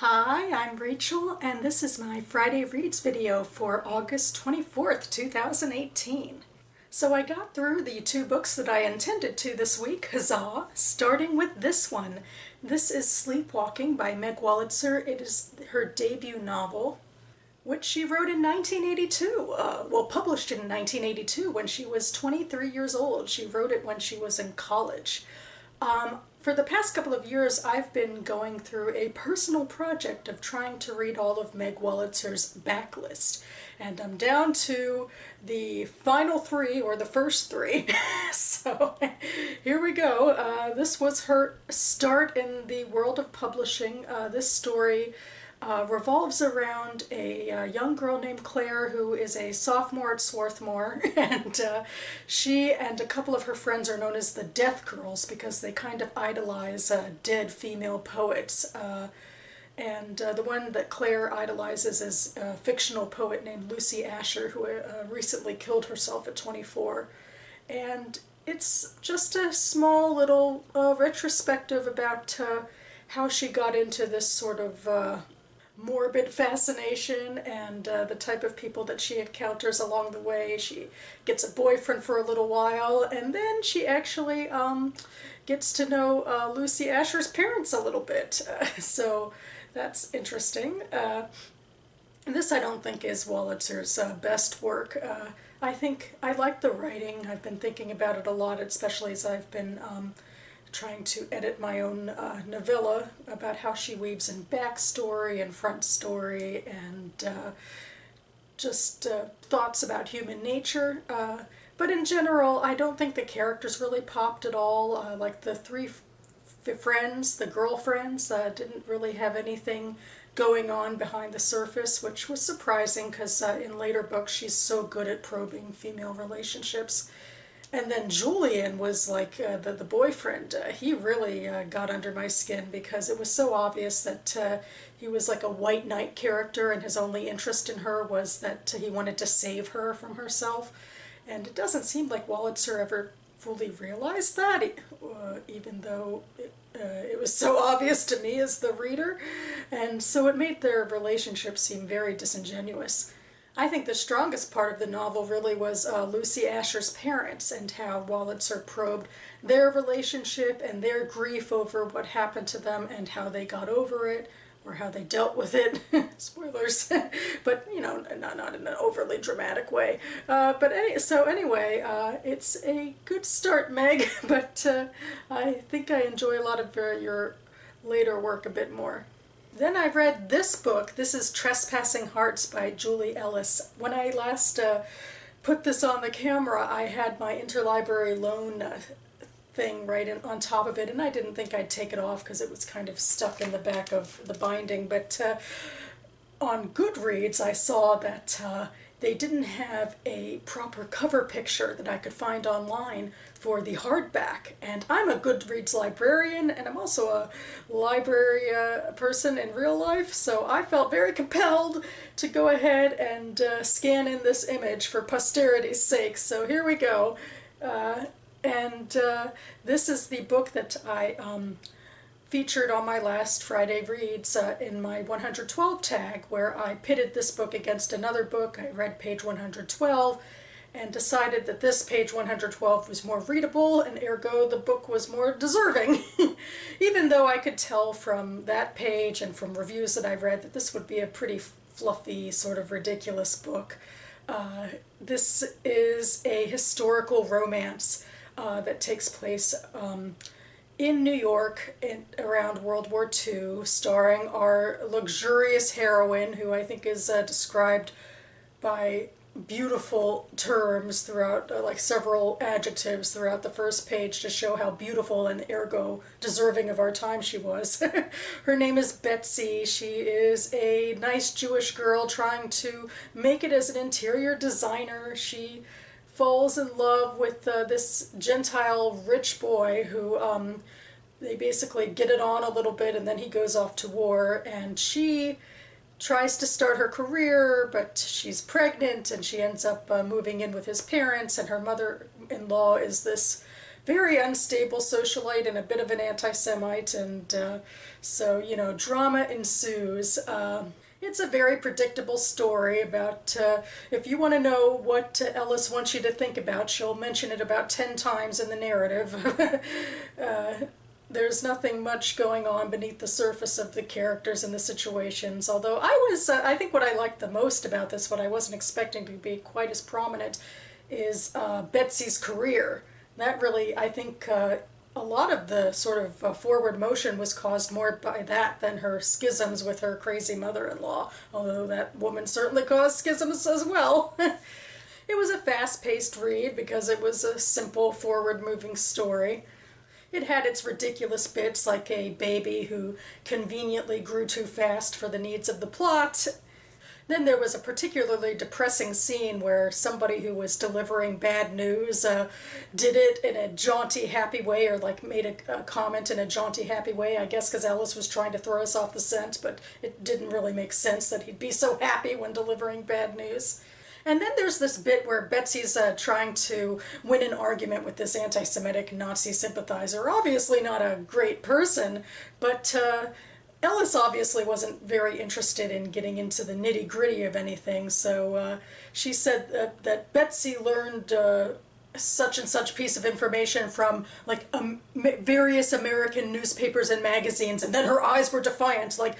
Hi, I'm Rachel, and this is my Friday Reads video for August 24th, 2018. So I got through the two books that I intended to this week, huzzah, starting with this one. This is Sleepwalking by Meg Wolitzer. It is her debut novel, which she wrote in 1982, published in 1982 when she was 23 years old. She wrote it when she was in college. For the past couple of years, I've been going through a personal project of trying to read all of Meg Wolitzer's backlist. And I'm down to the final three, or the first three. So here we go. This was her start in the world of publishing. This story revolves around a young girl named Claire who is a sophomore at Swarthmore, and she and a couple of her friends are known as the Death Girls because they kind of idolize dead female poets. And the one that Claire idolizes is a fictional poet named Lucy Asher, who recently killed herself at 24. And it's just a small little retrospective about how she got into this sort of morbid fascination and the type of people that she encounters along the way. She gets a boyfriend for a little while, and then she actually gets to know Lucy Asher's parents a little bit. So that's interesting. This I don't think is Wolitzer's best work. I think I like the writing. I've been thinking about it a lot, especially as I've been trying to edit my own novella about how she weaves in backstory and front story and just thoughts about human nature. But in general, I don't think the characters really popped at all. Like the three friends, the girlfriends, didn't really have anything going on behind the surface, which was surprising because in later books she's so good at probing female relationships. And then Julian was like the boyfriend. He really got under my skin because it was so obvious that he was like a white knight character and his only interest in her was that he wanted to save her from herself. And it doesn't seem like Wolitzer ever fully realized that, even though it was so obvious to me as the reader. And so it made their relationship seem very disingenuous. I think the strongest part of the novel really was Lucy Asher's parents and how Wolitzer probed their relationship and their grief over what happened to them and how they got over it, or how they dealt with it. Spoilers. But, you know, not in an overly dramatic way. So anyway, it's a good start, Meg, but I think I enjoy a lot of your later work a bit more. Then I read this book. This is Trespassing Hearts by Julie Ellis. When I last put this on the camera, I had my interlibrary loan thing right on top of it, and I didn't think I'd take it off because it was kind of stuck in the back of the binding. But on Goodreads, I saw that they didn't have a proper cover picture that I could find online for the hardback. And I'm a Goodreads librarian, and I'm also a library person in real life, so I felt very compelled to go ahead and scan in this image for posterity's sake. So here we go. This is the book that I featured on my last Friday Reads in my 112 tag, where I pitted this book against another book. I read page 112 and decided that this page 112 was more readable, and ergo the book was more deserving. Even though I could tell from that page and from reviews that I read that this would be a pretty fluffy, sort of ridiculous book. This is a historical romance that takes place in New York around World War II, starring our luxurious heroine, who I think is described by beautiful terms throughout, like several adjectives throughout the first page to show how beautiful and ergo deserving of our time she was. Her name is Betsy. She is a nice Jewish girl trying to make it as an interior designer. She falls in love with this Gentile rich boy who they basically get it on a little bit, and then he goes off to war, and she tries to start her career, but she's pregnant and she ends up moving in with his parents, and her mother-in-law is this very unstable socialite and a bit of an anti-Semite, and so, you know, drama ensues. It's a very predictable story about, if you want to know what Ellis wants you to think about, she'll mention it about 10 times in the narrative. There's nothing much going on beneath the surface of the characters and the situations, although I think what I liked the most about this, what I wasn't expecting to be quite as prominent, is Betsy's career. That really, I think, a lot of the sort of forward motion was caused more by that than her schisms with her crazy mother-in-law, although that woman certainly caused schisms as well. It was a fast-paced read because it was a simple, forward-moving story. It had its ridiculous bits, like a baby who conveniently grew too fast for the needs of the plot. Then there was a particularly depressing scene where somebody who was delivering bad news did it in a jaunty, happy way, or like made a comment in a jaunty, happy way, I guess because Ellis was trying to throw us off the scent, but it didn't really make sense that he'd be so happy when delivering bad news. And then there's this bit where Betsy's trying to win an argument with this anti-Semitic Nazi sympathizer. Obviously not a great person, but Ellis obviously wasn't very interested in getting into the nitty-gritty of anything, so she said that Betsy learned such and such piece of information from like various American newspapers and magazines, and then her eyes were defiant, like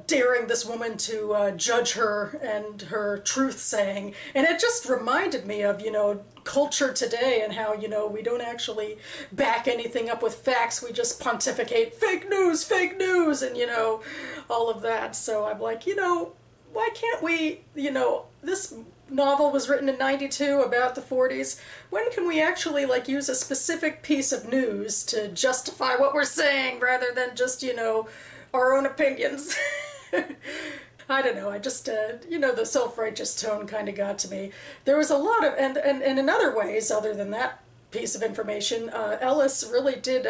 daring this woman to judge her and her truth-saying. And it just reminded me of, you know, culture today and how, you know, we don't actually back anything up with facts. We just pontificate fake news, and, you know, all of that. So I'm like, you know, why can't we, you know, this novel was written in '92 about the 40s. When can we actually like use a specific piece of news to justify what we're saying rather than just, you know, our own opinions? I don't know, I just, you know, the self-righteous tone kind of got to me. There was a lot of, and in other ways, other than that piece of information, Ellis really did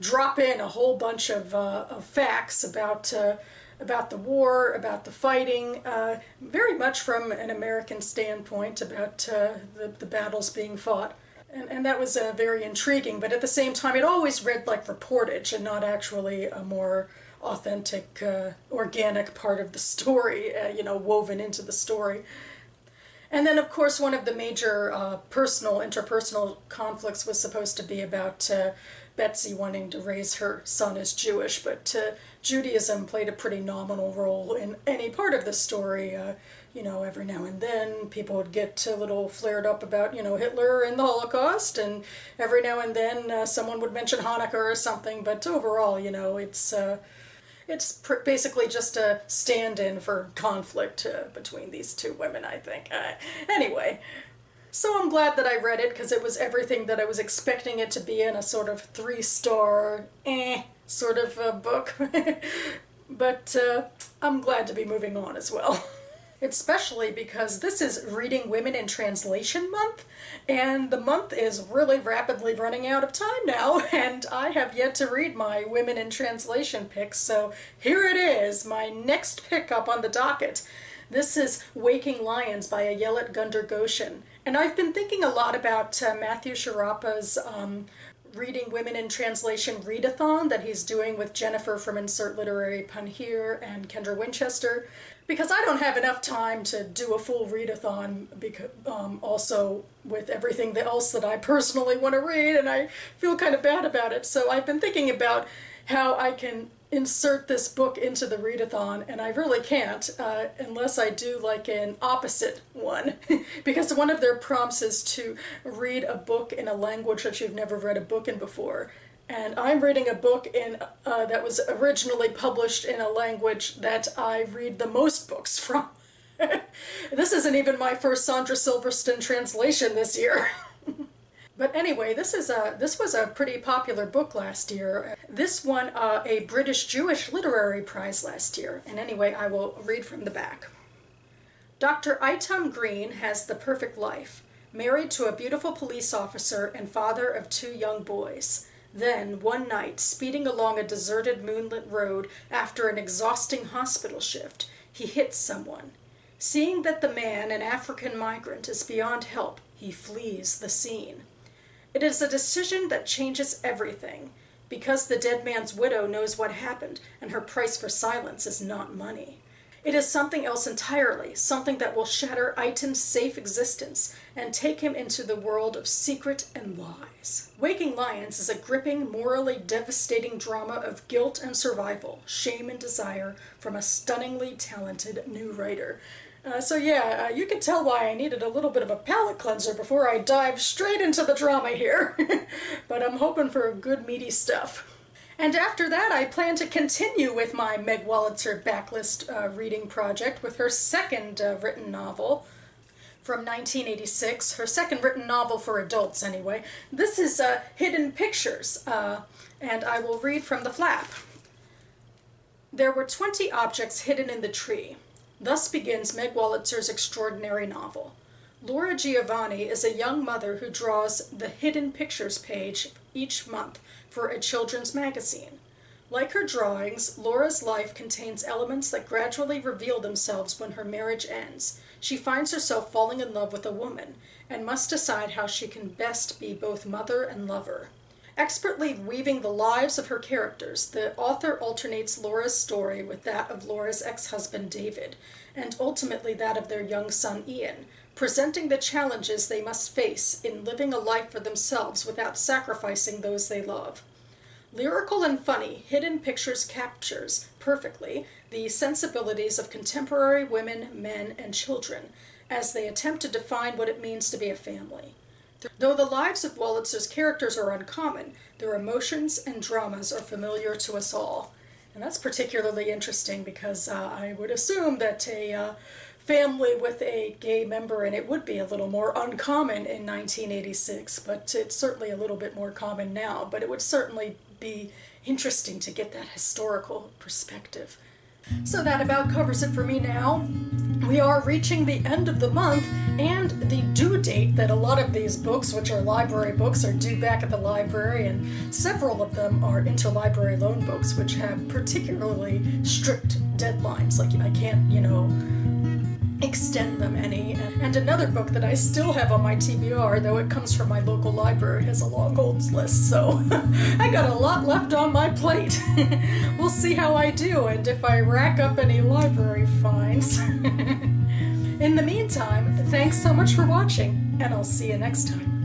drop in a whole bunch of facts about the war, about the fighting, very much from an American standpoint about the battles being fought. And that was very intriguing, but at the same time it always read like reportage and not actually a more authentic, organic part of the story, you know, woven into the story. And then, of course, one of the major interpersonal conflicts was supposed to be about Betsy wanting to raise her son as Jewish, but Judaism played a pretty nominal role in any part of the story. You know, every now and then people would get a little flared up about, you know, Hitler and the Holocaust, and every now and then someone would mention Hanukkah or something, but overall, you know, it's basically just a stand-in for conflict between these two women, I think. Anyway, so I'm glad that I read it because it was everything that I was expecting it to be in a sort of 3-star, sort of book. But I'm glad to be moving on as well. Especially because this is Reading Women in Translation Month, and the month is really rapidly running out of time now, and I have yet to read my Women in Translation picks, so here it is, my next pick up on the docket. This is Waking Lions by Ayelet Gundar-Goshen, and I've been thinking a lot about Matthew Sharapa's Reading Women in Translation readathon that he's doing with Jennifer from Insert Literary Pun Here and Kendra Winchester, because I don't have enough time to do a full readathon, because also with everything else that I personally want to read, and I feel kind of bad about it. So I've been thinking about how I can insert this book into the readathon, and I really can't unless I do like an opposite one, because one of their prompts is to read a book in a language that you've never read a book in before. And I'm reading a book in that was originally published in a language that I read the most books from. This isn't even my first Sandra Silverston translation this year. But anyway, this was a pretty popular book last year. This won a British Jewish Literary Prize last year. And anyway, I will read from the back. Dr. Itam Green has the perfect life, married to a beautiful police officer and father of 2 young boys. Then, one night, speeding along a deserted moonlit road after an exhausting hospital shift, he hits someone. Seeing that the man, an African migrant, is beyond help, he flees the scene. It is a decision that changes everything, because the dead man's widow knows what happened, and her price for silence is not money. It is something else entirely, something that will shatter Aiton's safe existence and take him into the world of secret and lies. Waking Lions is a gripping, morally devastating drama of guilt and survival, shame and desire from a stunningly talented new writer. You can tell why I needed a little bit of a palate cleanser before I dive straight into the drama here. But I'm hoping for good meaty stuff. And after that, I plan to continue with my Meg Wolitzer backlist reading project with her second written novel from 1986, her second written novel for adults anyway. This is Hidden Pictures, and I will read from the flap. There were 20 objects hidden in the tree. Thus begins Meg Wolitzer's extraordinary novel. Laura Giovanni is a young mother who draws the Hidden Pictures page each month for a children's magazine. Like her drawings, Laura's life contains elements that gradually reveal themselves when her marriage ends. She finds herself falling in love with a woman and must decide how she can best be both mother and lover. Expertly weaving the lives of her characters, the author alternates Laura's story with that of Laura's ex-husband David, and ultimately that of their young son Ian, presenting the challenges they must face in living a life for themselves without sacrificing those they love. Lyrical and funny, Hidden Pictures captures perfectly the sensibilities of contemporary women, men, and children as they attempt to define what it means to be a family. Though the lives of Wolitzer's characters are uncommon, their emotions and dramas are familiar to us all. And that's particularly interesting because I would assume that a family with a gay member in it would be a little more uncommon in 1986, but it's certainly a little bit more common now. But it would certainly be interesting to get that historical perspective. So that about covers it for me now. We are reaching the end of the month, and the due date that a lot of these books, which are library books, are due back at the library, and several of them are interlibrary loan books, which have particularly strict deadlines. Like, I can't, extend them any. And another book that I still have on my TBR, though it comes from my local library, has a long holds list, so I got a lot left on my plate. We'll see how I do and if I rack up any library finds. In the meantime, thanks so much for watching, and I'll see you next time.